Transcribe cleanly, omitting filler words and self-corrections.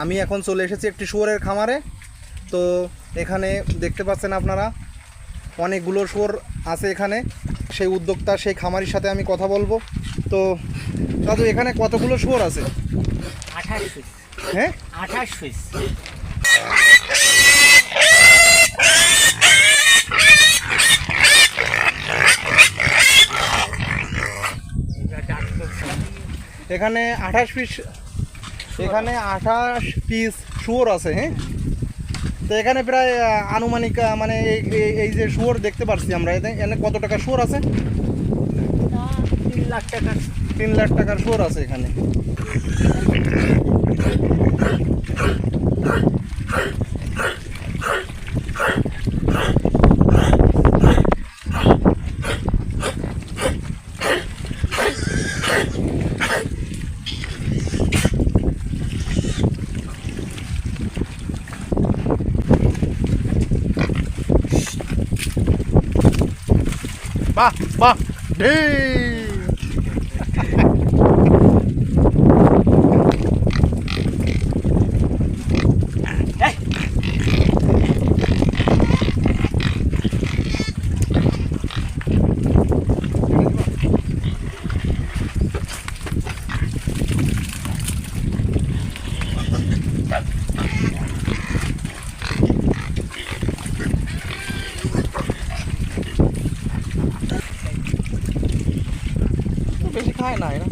আমি এখন চলে এসেছি একটি শুয়োরের খামারে। তো এখানে দেখতে পাচ্ছেন আপনারা অনেকগুলো শুয়োর আছে এখানে। সেই উদ্যোক্তা সেই খামারির সাথে আমি কথা বলবো। তো দাদু এখানে কতগুলো শুয়োর আছে? 28 পিস। হ্যাঁ 28 পিস। এখানে 28 পিস, এখানে 28 পিস শুয়োর আছে। হ্যাঁ, তো এখানে প্রায় আনুমানিক মানে এই যে শুয়োর দেখতে পাচ্ছি আমরা, এখানে কত টাকা শুয়োর আছে? 3 লাখ টাকা। 3 লাখ টাকার শুয়োর আছে এখানে। বাহ বাহ ডে বেশি খায় না এরা।